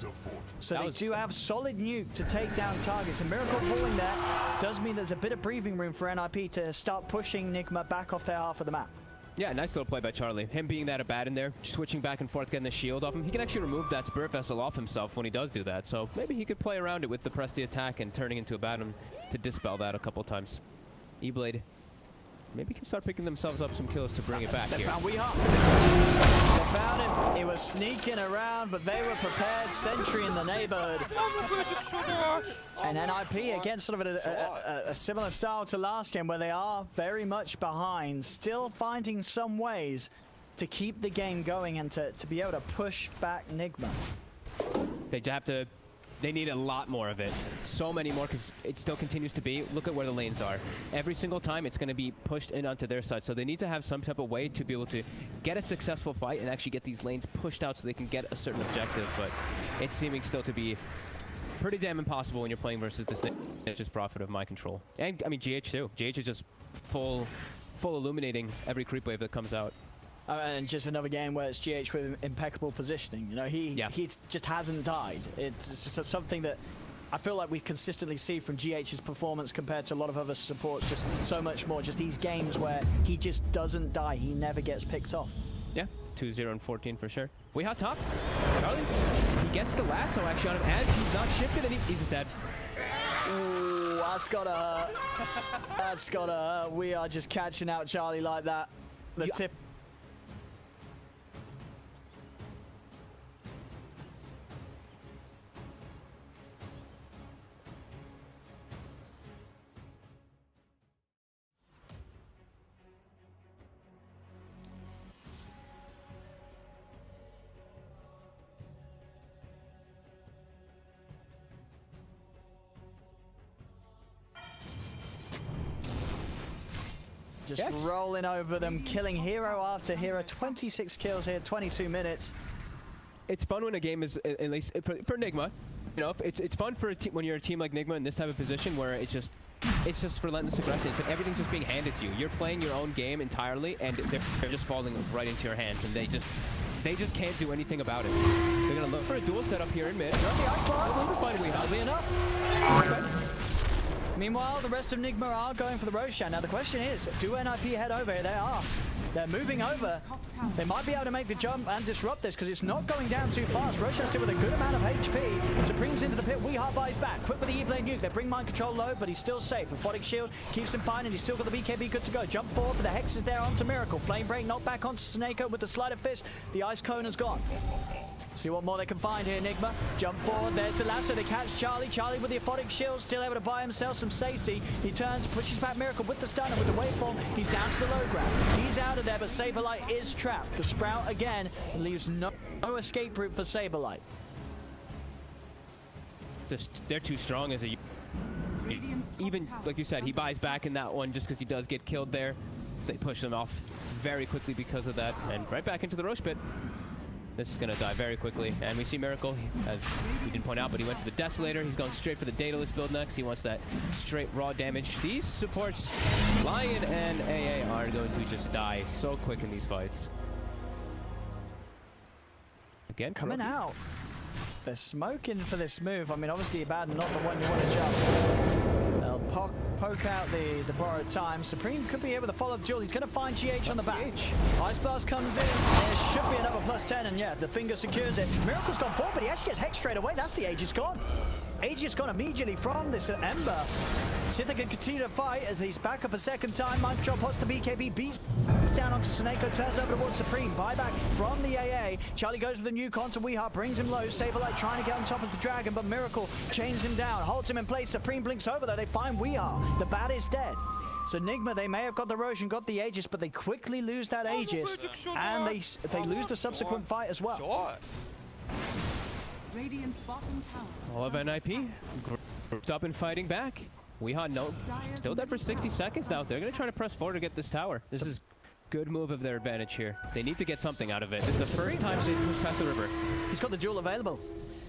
So they do have solid nuke to take down targets. And Miracle falling there does mean there's a bit of breathing room for NiP to start pushing Nigma back off their half of the map. Yeah, nice little play by Charlie. Him being that Abaddon there, switching back and forth, getting the shield off him. He can actually remove that Spirit Vessel off himself when he does do that. So maybe he could play around it with the press the attack and turning into Abaddon to dispel that a couple times. E-Blade maybe can start picking themselves up some kills to bring it back here. Found Weehawk. They found him. He was sneaking around, but they were prepared. Sentry in the neighborhood. And NiP, again, sort of a similar style to last game, where they are very much behind, still finding some ways to keep the game going and to be able to push back Nigma. They have to... They need a lot more of it. So many more, because it still continues to be, look at where the lanes are. Every single time it's going to be pushed in onto their side. So they need to have some type of way to be able to get a successful fight and actually get these lanes pushed out so they can get a certain objective. But it's seeming still to be pretty damn impossible when you're playing versus this Nature's Prophet of Mind Control. And, I mean, GH too. GH is just full illuminating every creep wave that comes out. And just another game where it's GH with impeccable positioning. You know, he just hasn't died. It's just something that I feel like we consistently see from GH's performance compared to a lot of other supports just so much more. Just these games where he just doesn't die. He never gets picked off. Yeah, 2-0 and 14 for sure. We hot top. Charlie, he gets the lasso actually on him as he's not shifted and he's just dead. Ooh, that's gotta hurt. That's gotta hurt. We are just catching out Charlie like that. The tip. Just rolling over them, killing hero after hero. 26 kills here, 22 minutes. It's fun when a game is, at least for Nigma, you know, it's fun for when you're a team like Nigma in this type of position where it's just relentless aggression. It's like everything's just being handed to you. You're playing your own game entirely, and they're just falling right into your hands, and they just can't do anything about it. They're gonna look for a duel setup here in mid. Got the ice bars. Oddly enough. Meanwhile, the rest of Nigma are going for the Roshan. Now the question is, do NiP head over here? They are. They're moving over. They might be able to make the jump and disrupt this because it's not going down too fast. Roshan still with a good amount of HP. Supreme's into the pit. Weehaw buys back. Quick with the E-blade nuke. They bring mind control low, but he's still safe. Aphotic shield keeps him fine, and he's still got the BKB good to go. Jump forward, but the Hex is there onto Miracle. Flame break, knocked back onto Snako with the sleight of fist. The ice cone is gone. See what more they can find here, Nigma. Jump forward, there's the lasso, they catch Charlie. Charlie with the aphotic shield, still able to buy himself some safety. He turns, pushes back Miracle with the stun, and with the waveform, he's down to the low ground. He's out of there, but Saberlight is trapped. The Sprout again leaves no escape route for Saberlight. They're too strong as a... Even, like you said, he buys back in that one just because he does get killed there. They push him off very quickly because of that, and right back into the Roche pit. This is going to die very quickly. And we see Miracle, as we didn't point out, but he went for the Desolator. He's going straight for the Daedalus build next. He wants that straight raw damage. These supports, Lion and AA, are going to just die so quick in these fights. Again, coming out. They're smoking for this move. I mean, obviously, bad, not the one you want to jump. They'll poke out the borrowed time. Supreme could be able to follow the duel. He's going to find GH on the back. Ice Blast comes in. There should be another +10, and yeah, the finger secures it. Miracle's gone forward, but he actually gets Hex straight away. That's the Aegis gone. Aegis gone immediately from this Ember. See if they can continue to fight as he's back up a second time. Mind Control pots the BKB, beats down onto Snako, turns over towards Supreme. Buyback from the AA. Charlie goes with the new to Weehaw, brings him low. Saberlight trying to get on top of the Dragon, but Miracle chains him down, holds him in place. Supreme blinks over though. They find Weehaw. The bat is dead. So Nigma, they may have got the Roche and got the Aegis, but they quickly lose that Aegis, and they lose the subsequent fight as well. Radiant's bottom tower. All of NiP grouped up and fighting back. Weehaw, no, still dead for 60 seconds now. They're going to try to press forward to get this tower. This is good move of their advantage here. They need to get something out of it. This is the first time they push past the river. He's got the duel available.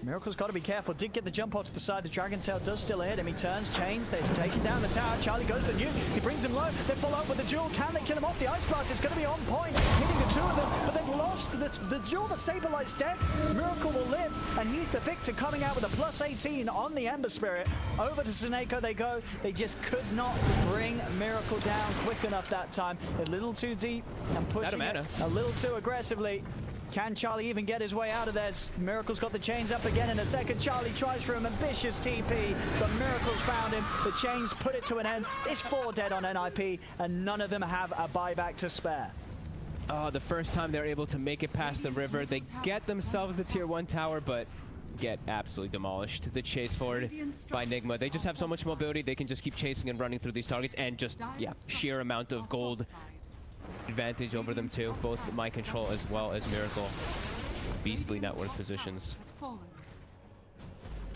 Miracle's got to be careful. Did get the jump off to the side. The Dragon Tail does still hit him. He turns, chains. They've taken down the tower. Charlie goes for the nuke. He brings him low. They follow up with the duel. Can they kill him off? The Ice Blast is going to be on point, hitting the two of them, but they've lost the duel. The Saberlight's dead. Miracle will live, and he's the victor, coming out with a +18 on the Ember Spirit. Over to Snako they go. They just could not bring Miracle down quick enough that time. A little too deep and pushing it a little too aggressively. Can Charlie even get his way out of this? Miracle's got the chains up again in a second. Charlie tries for an ambitious TP, but Miracle's found him. The chains put it to an end. It's 4 dead on NiP, and none of them have a buyback to spare. Oh, the first time they're able to make it past the river, they get themselves the tier 1 tower, but get absolutely demolished. The chase forward by Nigma. They just have so much mobility. They can just keep chasing and running through these targets, and just, yeah, sheer amount of gold advantage over them too, both mind control as well as Miracle. Beastly network positions.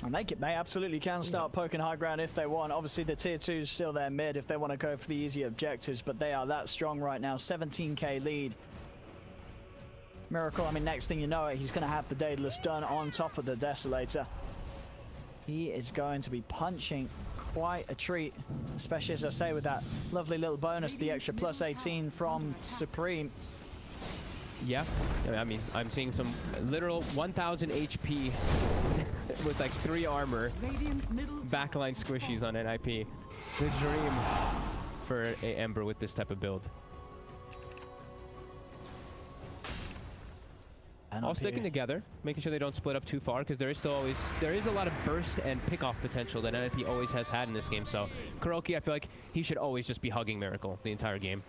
And they absolutely can start poking high ground if they want. Obviously the tier 2 is still there mid if they want to go for the easy objectives, but they are that strong right now. 17k lead. Miracle, I mean, next thing you know, he's going to have the Daedalus done on top of the Desolator. He is going to be punching quite a treat, especially, as I say, with that lovely little bonus, the extra +18 from Supreme. Yeah, I mean, I'm seeing some literal 1000 HP with like 3 armor, Radiant's middle backline squishies on NiP. The dream for a Ember with this type of build. All sticking together, making sure they don't split up too far, because there is a lot of burst and pick-off potential that NiP always has had in this game. So Kuroki, I feel like he should always just be hugging Miracle the entire game.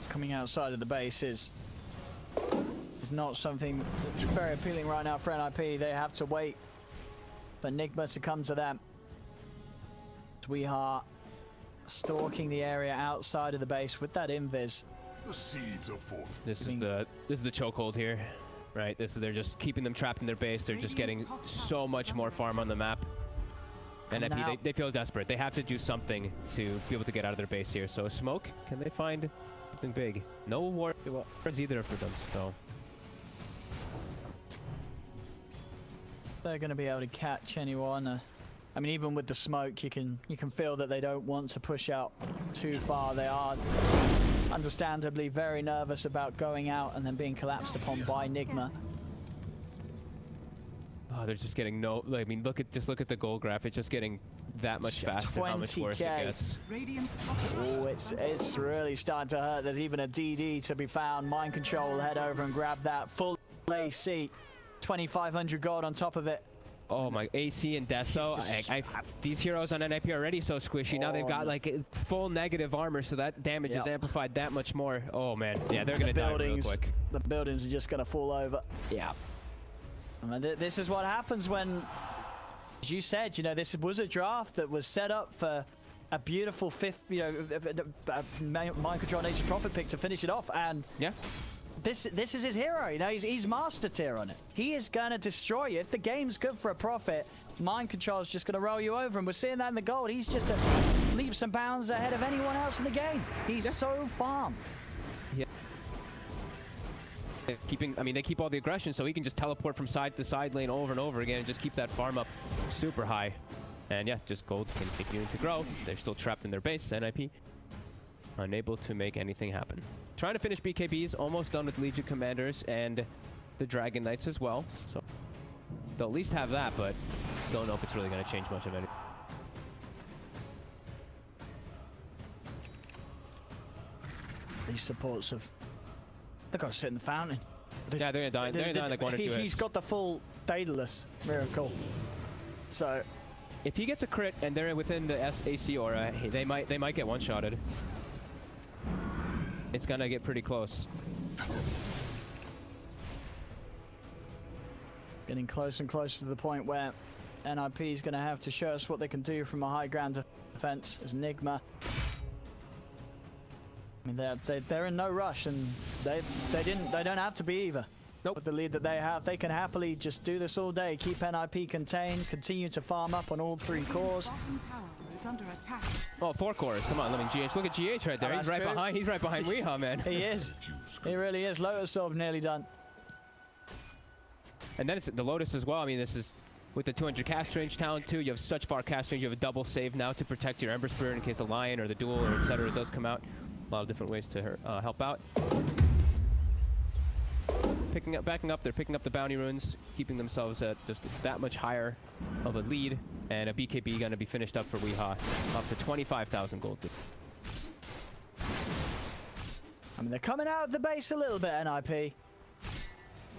Coming outside of the base is not something that's very appealing right now for NiP. They have to wait for Nigma to come to them. Sweetheart stalking the area outside of the base with that invis. The seeds of fortune. This is the chokehold here, right? They're just keeping them trapped in their base. They're just getting so much more farm on the map. And NiP, they feel desperate. They have to do something to be able to get out of their base here. So a smoke, can they find something big? No wards either for them, so they're going to be able to catch anyone. I mean, even with the smoke, you can feel that they don't want to push out too far. They are understandably very nervous about going out and then being collapsed upon by Nigma. Oh, they're just getting no. I mean, look at the goal graph. It's just getting that much faster. How much worse it gets. Oh, it's really starting to hurt. There's even a DD to be found. Mind control will head over and grab that full AC. 2,500 gold on top of it. Oh my, AC and Deso. These heroes on NiP are already so squishy. Now they've got like full negative armor, so that damage is amplified that much more. Oh man, yeah, they're gonna die real quick. The buildings are just gonna fall over. Yeah. I mean, this is what happens when, as you said, you know, this was a draft that was set up for a beautiful fifth, you know, mind control Nature's Prophet pick to finish it off, and yeah. This is his hero, you know, he's master tier on it. He is going to destroy you. If the game's good for a Prophet, Mind Control is just going to roll you over, and we're seeing that in the gold. He's just leaps and bounds ahead of anyone else in the game. He's so farm. Yeah. I mean, they keep all the aggression, so he can just teleport from side to side lane over and over again and just keep that farm up super high. And yeah, just gold continuing to grow. They're still trapped in their base. NiP unable to make anything happen. Trying to finish BKBs, almost done with Legion Commanders and the Dragon Knights as well. So they'll at least have that, but don't know if it's really going to change much of anything. These supports have... They've got to sit in the fountain. Yeah, they're going to die. They're going to die like 1 or 2 hits. He's got the full Daedalus Miracle. So... if he gets a crit and they're within the SAC aura, they might get one-shotted. It's gonna get pretty close. Getting closer and closer to the point where NiP is going to have to show us what they can do from a high ground defense as Nigma. I mean, they're in no rush, and they don't have to be either. Nope. With the lead that they have, they can happily just do this all day, keep NiP contained, continue to farm up on all 3 cores. Under attack. Oh, 4 cores. Come on, I mean, GH. Look at GH right there. He's right behind. He's right behind Weehaw, man. He is. He really is. Lotus Orb nearly done. And then it's the Lotus as well. I mean, this is with the 200 cast range talent too. You have such far cast range. You have a double save now to protect your Ember Spirit in case the Lion or the Duel or etc. does come out. A lot of different ways to help out. Backing up. They're picking up the bounty runes, keeping themselves at just that much higher of a lead. And a BKB going to be finished up for Weehaw, up to 25,000 gold. I mean, they're coming out of the base a little bit, NiP.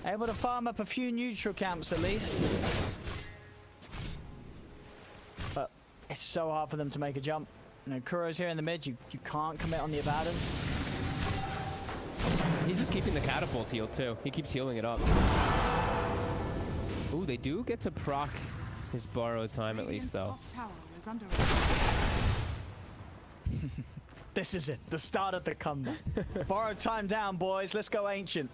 Able to farm up a few neutral camps at least. But it's so hard for them to make a jump. You know, Kuro's here in the mid. You can't commit on the Abaddon. He's just keeping the catapult healed too. He keeps healing it up. Ooh, they do get to proc his borrowed time at least, though. This is it. The start of the comeback. Borrowed time down, boys. Let's go ancient.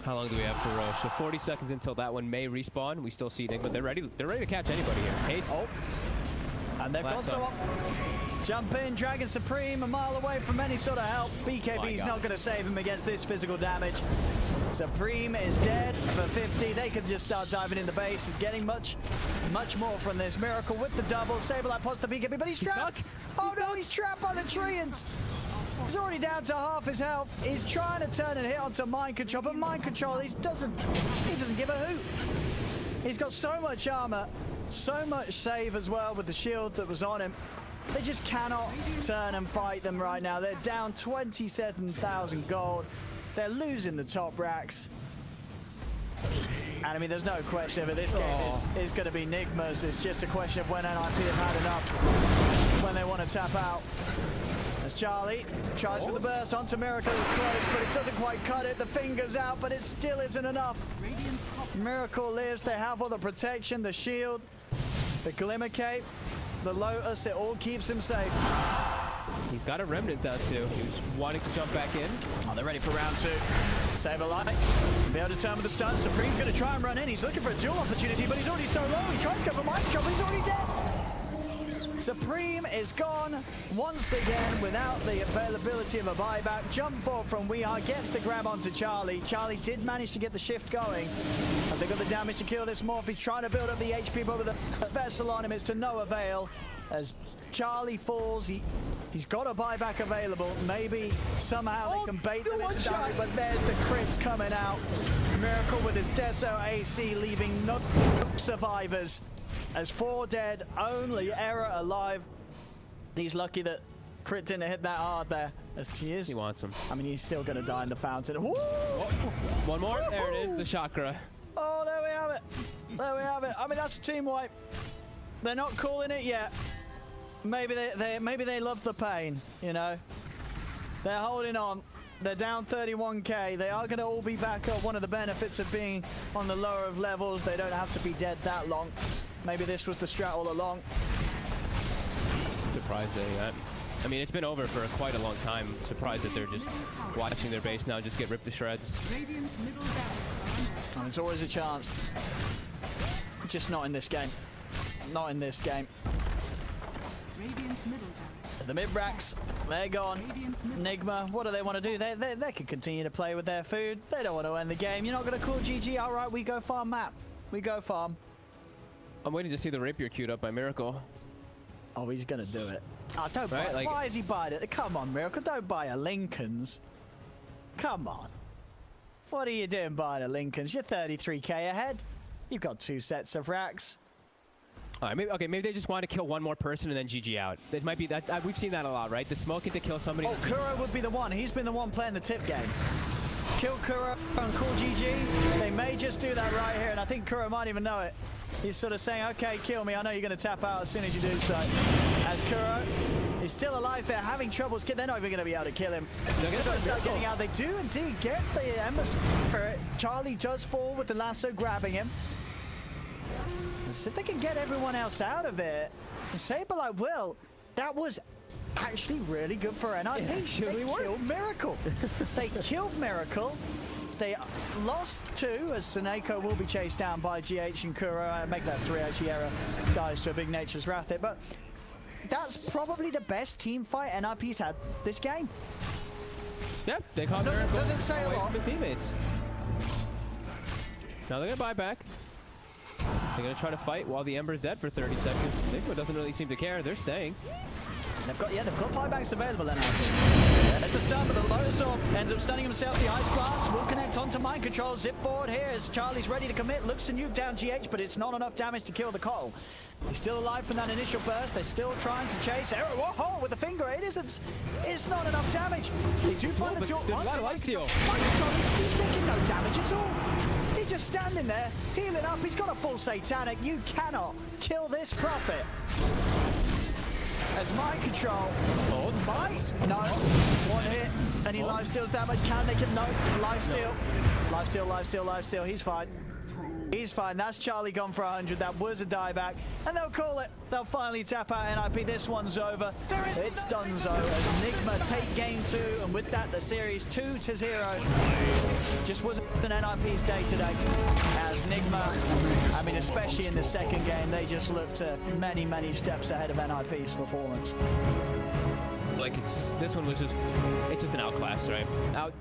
How long do we have for Roche? So 40 seconds until that one may respawn. We still see Nigma. They're ready to catch anybody here. Haste. Oh. And they've also up. Jump in, Dragon Supreme, a mile away from any sort of help. BKB's not going to save him against this physical damage. Supreme is dead for 50. They can just start diving in the base and getting much more from this. Miracle with the double. Saberlight posts the BKB, but he's trapped. Oh no, he's trapped by the Treants. He's already down to half his health. He's trying to turn and hit onto Mind Control, but Mind Control, he doesn't give a hoot. He's got so much armor, so much save as well with the shield that was on him. They just cannot turn and fight them right now. They're down 27,000 gold. They're losing the top racks. And I mean, there's no question of it. This game is going to be Nigma's. It's just a question of when NiP have had enough, when they want to tap out. As Charlie tries for the burst onto Miracle, he's close, but it doesn't quite cut it. The finger's out, but it still isn't enough. Miracle lives. They have all the protection, the shield, the Glimmer Cape, the Lotus. It all keeps him safe. He's got a Remnant though too. He was wanting to jump back in. Oh, they're ready for round 2. Save a light. Be able to turn with the stun. Supreme's going to try and run in. He's looking for a duel opportunity, but he's already so low. He tries to go for Mind Control, but he's already dead. Supreme is gone once again without the availability of a buyback. Jump forward from Weehaw, gets the grab onto Charlie. Charlie did manage to get the shift going. And they got the damage to kill this Morph. He's trying to build up the HP, but with a vessel on him, it's to no avail. As Charlie falls, he's got a buyback available. Maybe somehow they can bait them into damage, but there's the crits coming out. Miracle with his Deso AC, leaving no survivors. As 4 dead, only Error alive. He's lucky that crit didn't hit that hard there. As he wants him. I mean, he's still going to die in the fountain. Woo! One more. There it is, the chakra. Oh, there we have it. There we have it. I mean, that's a team wipe. They're not calling it yet. Maybe they love the pain, you know. They're holding on. They're down 31k. They are going to all be back up. One of the benefits of being on the lower of levels, they don't have to be dead that long. Maybe this was the strat all along. Surprised they I mean, it's been over for quite a long time. Surprised that they're just watching their base now just get ripped to shreds. Radiant's middle barracks are And there's always a chance. Just not in this game. Not in this game. Radiant's middle barracks. As the mid-racks, they're gone. Nigma, what do they want to do? They can continue to play with their food. They don't want to end the game. You're not going to call GG. All right, we go farm map. We go farm. I'm waiting to see the rapier queued up by Miracle. Oh, he's going to do it. Oh, don't buy it. Like, why is he buying it? Come on, Miracle. Don't buy a Lincoln's. Come on. What are you doing buying a Lincoln's? You're 33k ahead. You've got 2 sets of racks. All right, maybe they just want to kill one more person and then GG out. It might be that we've seen that a lot, right? The smoking to kill somebody. Oh, Kuro would be the one. He's been the one playing the tip game. Kill Kuro and call GG. They may just do that right here, and I think Kuro might even know it. He's sort of saying, okay, kill me. I know you're going to tap out as soon as you do so. As Kuro is still alive, they're having troubles. They're not even going to be able to kill him. They're going to start getting out. They do indeed get the Ember Spirit. Charlie does fall with the lasso grabbing him. See if they can get everyone else out of it. Saberlight will. That was actually really good for NiP. They killed Miracle. They killed Miracle. They lost 2 as Seneko will be chased down by GH and Kuro. Make that 3 actually. Error dies to a big Nature's Wrath hit. But that's probably the best team fight NiP's had this game. Yep, they caught Miracle. Doesn't say a lot. From his teammates. Now they're going to buy back. They're going to try to fight while the Ember's dead for 30 seconds. Nigma doesn't really seem to care. They're staying. They've got buybacks available then. At the start of the Lotus Orb, ends up stunning himself. The Ice Blast will connect onto Mind Control. Zip forward here as Charlie's ready to commit. Looks to nuke down GH, but it's not enough damage to kill the Coal. He's still alive from that initial burst. They're still trying to chase. Error, whoa, with the finger. It's not enough damage. They do find the duel. There's a lot of life steal. Mind Control, he's taking no damage at all. He's just standing there, healing up. He's got a full Satanic. You cannot kill this Prophet. As Mind Control. Oh, Fight? No. 1 hit. And he lifesteals that much. Can they get no? Lifesteal. Lifesteal. He's fine. He's fine. That's Charlie gone for 100. That was a dieback. And they'll call it. They'll finally tap out NiP. This one's over. It's donezo as Nigma take game 2. And with that, the series 2-0. Just wasn't NiP's day today. As Nigma, I mean, especially in the second game, they just looked many, many steps ahead of NiP's performance. Like this one was just, it's just an outclass, right? Out